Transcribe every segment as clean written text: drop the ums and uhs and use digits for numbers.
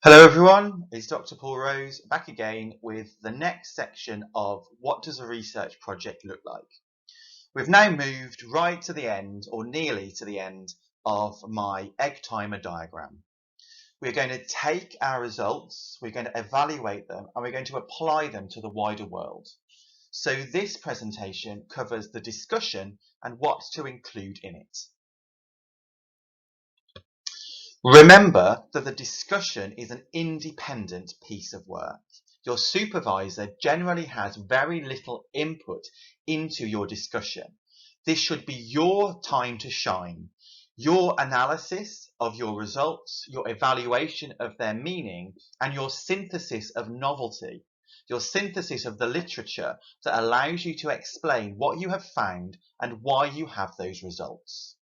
Hello everyone, it's Dr. Paul Rose back again with the next section of what does a research project look like. We've now moved right to the end, or nearly to the end, of my egg timer diagram. We're going to take our results, we're going to evaluate them, and we're going to apply them to the wider world. So this presentation covers the discussion and what to include in it. Remember that the discussion is an independent piece of work. Your supervisor generally has very little input into your discussion. This should be your time to shine. Your analysis of your results, your evaluation of their meaning, and your synthesis of novelty, your synthesis of the literature that allows you to explain what you have found and why you have those results.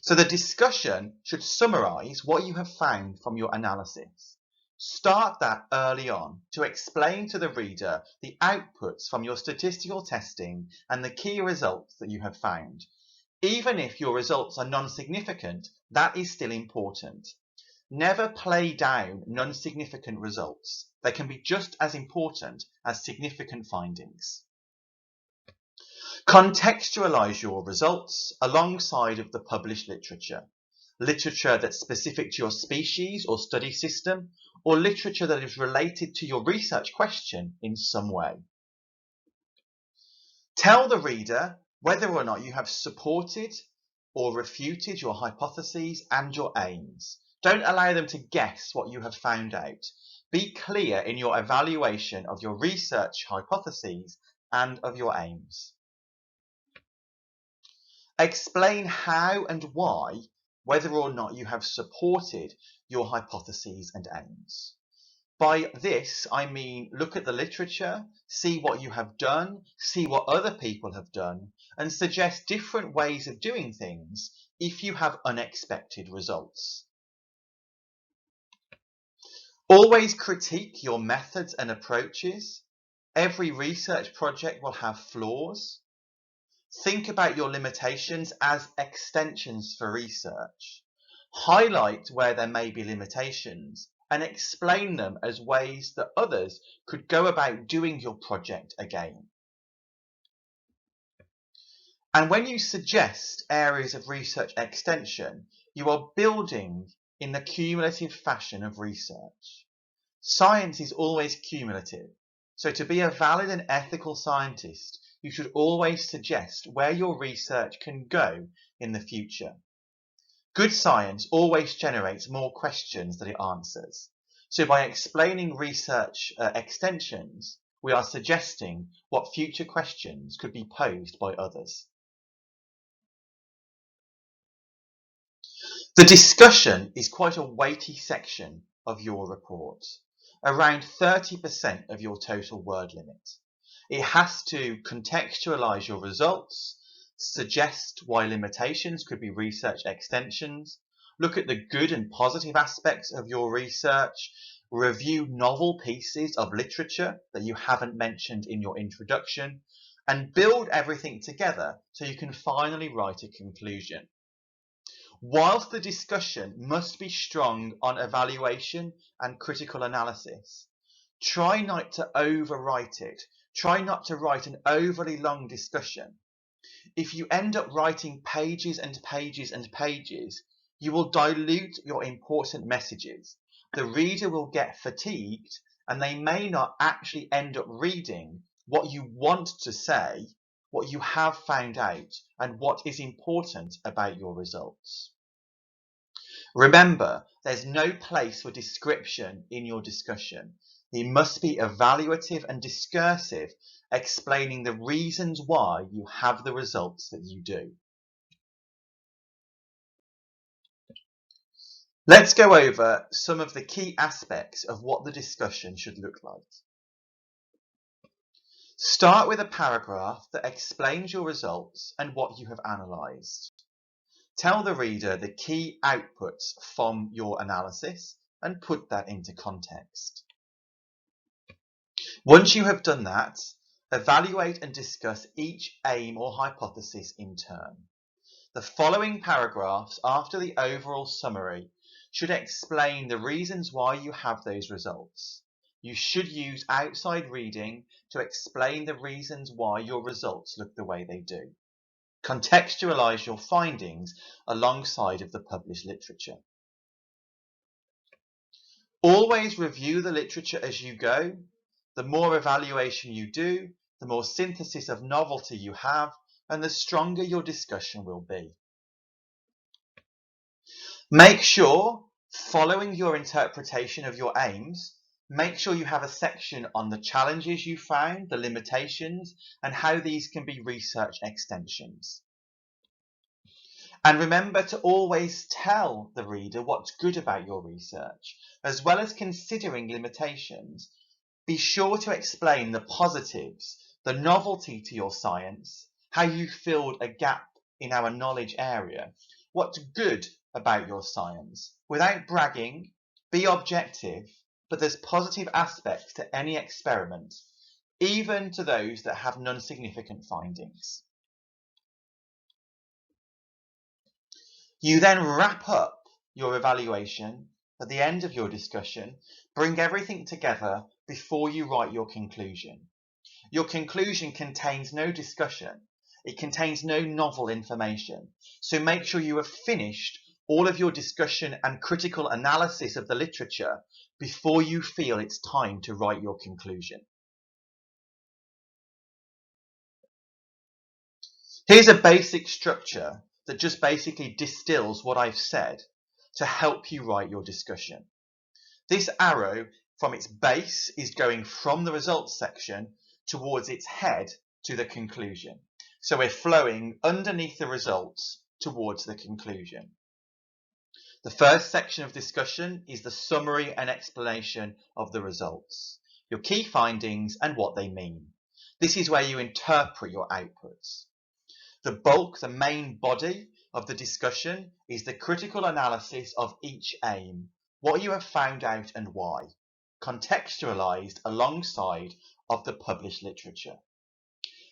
So the discussion should summarize what you have found from your analysis. Start that early on to explain to the reader the outputs from your statistical testing and the key results that you have found. Even if your results are non-significant, that is still important. Never play down non-significant results. They can be just as important as significant findings. Contextualize your results alongside of the published literature. Literature that's specific to your species or study system, or literature that is related to your research question in some way. Tell the reader whether or not you have supported or refuted your hypotheses and your aims. Don't allow them to guess what you have found out. Be clear in your evaluation of your research hypotheses and of your aims. Explain how and why, whether or not you have supported your hypotheses and aims. By this, I mean look at the literature, see what you have done, see what other people have done, and suggest different ways of doing things if you have unexpected results. Always critique your methods and approaches. Every research project will have flaws. Think about your limitations as extensions for research. Highlight where there may be limitations and explain them as ways that others could go about doing your project again. And when you suggest areas of research extension, you are building in the cumulative fashion of research. Science is always cumulative, so to be a valid and ethical scientist, you should always suggest where your research can go in the future. Good science always generates more questions than it answers. So by explaining research extensions, we are suggesting what future questions could be posed by others. The discussion is quite a weighty section of your report, around 30% of your total word limit. It has to contextualize your results, suggest why limitations could be research extensions, look at the good and positive aspects of your research, review novel pieces of literature that you haven't mentioned in your introduction, and build everything together so you can finally write a conclusion. Whilst the discussion must be strong on evaluation and critical analysis, try not to overwrite it. Try not to write an overly long discussion. If you end up writing pages and pages and pages, you will dilute your important messages. The reader will get fatigued and they may not actually end up reading what you want to say, what you have found out, and what is important about your results. Remember, there's no place for description in your discussion. It must be evaluative and discursive, explaining the reasons why you have the results that you do. Let's go over some of the key aspects of what the discussion should look like. Start with a paragraph that explains your results and what you have analysed. Tell the reader the key outputs from your analysis and put that into context. Once you have done that, evaluate and discuss each aim or hypothesis in turn. The following paragraphs after the overall summary should explain the reasons why you have those results. You should use outside reading to explain the reasons why your results look the way they do. Contextualize your findings alongside of the published literature. Always review the literature as you go. The more evaluation you do, the more synthesis of novelty you have, and the stronger your discussion will be. Make sure, following your interpretation of your aims, make sure you have a section on the challenges you found, the limitations, and how these can be research extensions. And remember to always tell the reader what's good about your research, as well as considering limitations. Be sure to explain the positives, the novelty to your science, how you filled a gap in our knowledge area, what's good about your science. Without bragging, be objective, but there's positive aspects to any experiment, even to those that have non-significant findings. You then wrap up your evaluation at the end of your discussion, bring everything together before you write your conclusion. Your conclusion contains no discussion. It contains no novel information. So make sure you have finished all of your discussion and critical analysis of the literature before you feel it's time to write your conclusion. Here's a basic structure that just basically distills what I've said to help you write your discussion. This arrow from its base is going from the results section towards its head to the conclusion. So we're flowing underneath the results towards the conclusion. The first section of discussion is the summary and explanation of the results, your key findings and what they mean. This is where you interpret your outputs. The bulk, the main body of the discussion is the critical analysis of each aim, what you have found out and why, contextualized alongside of the published literature.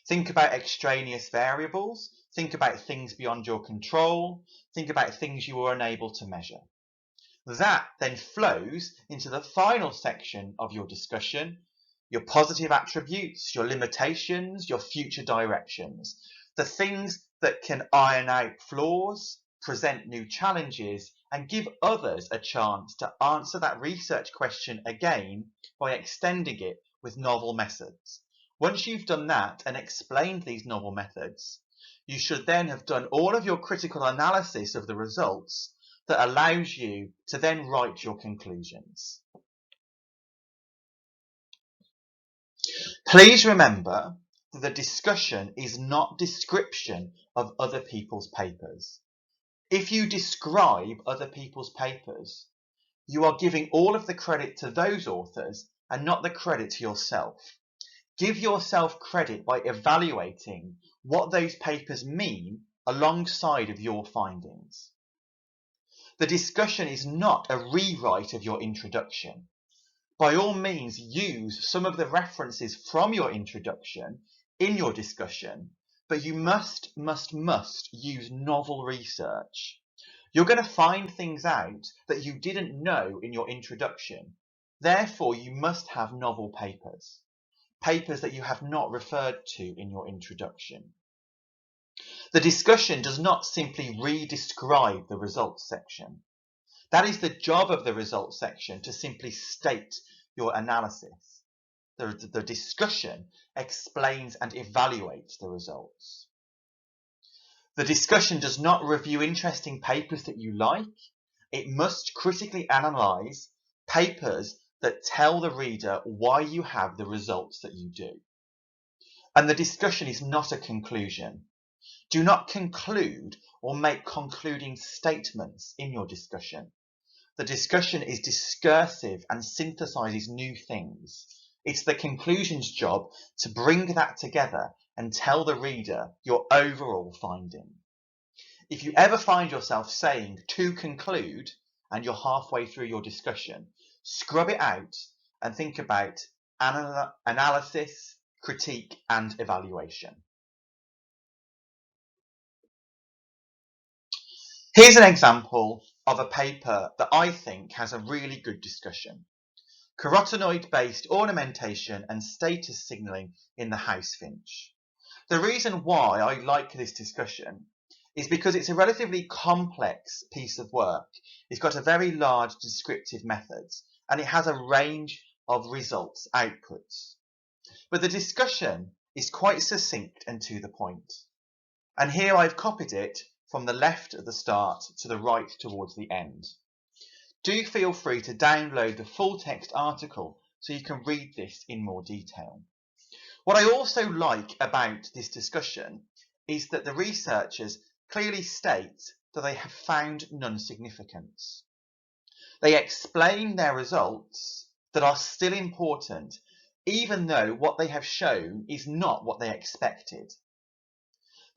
Think about extraneous variables, think about things beyond your control, think about things you were unable to measure. That then flows into the final section of your discussion, your positive attributes, your limitations, your future directions, the things that can iron out flaws, present new challenges, and give others a chance to answer that research question again by extending it with novel methods. Once you've done that and explained these novel methods, you should then have done all of your critical analysis of the results that allows you to then write your conclusions. Please remember that the discussion is not description of other people's papers. If you describe other people's papers, you are giving all of the credit to those authors and not the credit to yourself. Give yourself credit by evaluating what those papers mean alongside of your findings. The discussion is not a rewrite of your introduction. By all means, use some of the references from your introduction in your discussion, but you must use novel research. You're going to find things out that you didn't know in your introduction. Therefore, you must have novel papers, papers that you have not referred to in your introduction. The discussion does not simply re-describe the results section. That is the job of the results section, to simply state your analysis. The discussion explains and evaluates the results. The discussion does not review interesting papers that you like. It must critically analyse papers that tell the reader why you have the results that you do. And the discussion is not a conclusion. Do not conclude or make concluding statements in your discussion. The discussion is discursive and synthesizes new things. It's the conclusion's job to bring that together and tell the reader your overall finding. If you ever find yourself saying to conclude and you're halfway through your discussion, scrub it out and think about analysis, critique, and evaluation. Here's an example of a paper that I think has a really good discussion. Carotenoid-based ornamentation and status signalling in the house finch. The reason why I like this discussion is because it's a relatively complex piece of work. It's got a very large descriptive methods and it has a range of results, outputs. But the discussion is quite succinct and to the point. And here I've copied it from the left at the start to the right towards the end. Do feel free to download the full text article so you can read this in more detail. What I also like about this discussion is that the researchers clearly state that they have found non-significance. They explain their results that are still important, even though what they have shown is not what they expected.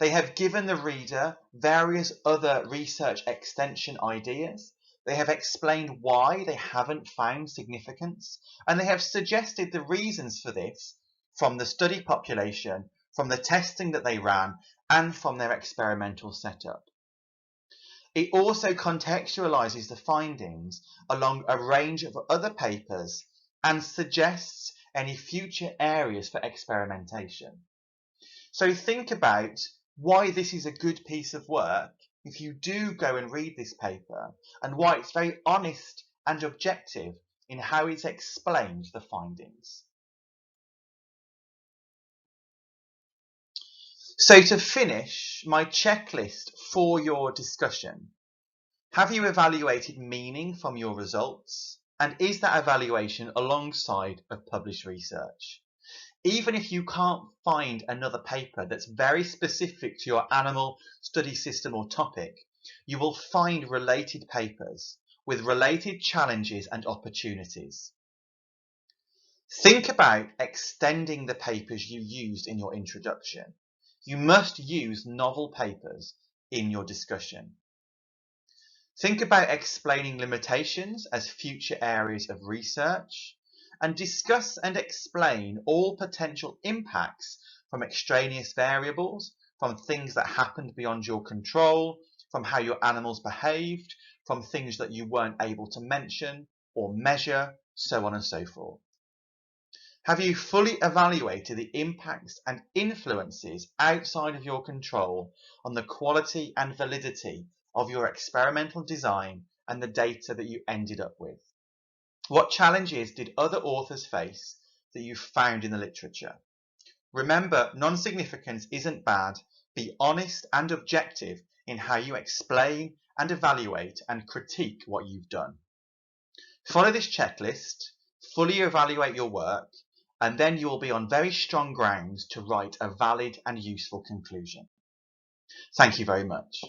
They have given the reader various other research extension ideas. They have explained why they haven't found significance, and they have suggested the reasons for this from the study population, from the testing that they ran, and from their experimental setup. It also contextualizes the findings along a range of other papers and suggests any future areas for experimentation. So think about why this is a good piece of work if you do go and read this paper, and why it's very honest and objective in how it explains the findings. So to finish my checklist for your discussion, have you evaluated meaning from your results? And is that evaluation alongside of published research? Even if you can't find another paper that's very specific to your animal study system or topic, you will find related papers with related challenges and opportunities. Think about extending the papers you used in your introduction. You must use novel papers in your discussion. Think about explaining limitations as future areas of research, and discuss and explain all potential impacts from extraneous variables, from things that happened beyond your control, from how your animals behaved, from things that you weren't able to mention or measure, so on and so forth. Have you fully evaluated the impacts and influences outside of your control on the quality and validity of your experimental design and the data that you ended up with? What challenges did other authors face that you found in the literature? Remember, non-significance isn't bad. Be honest and objective in how you explain and evaluate and critique what you've done. Follow this checklist, fully evaluate your work, and then you will be on very strong grounds to write a valid and useful conclusion. Thank you very much.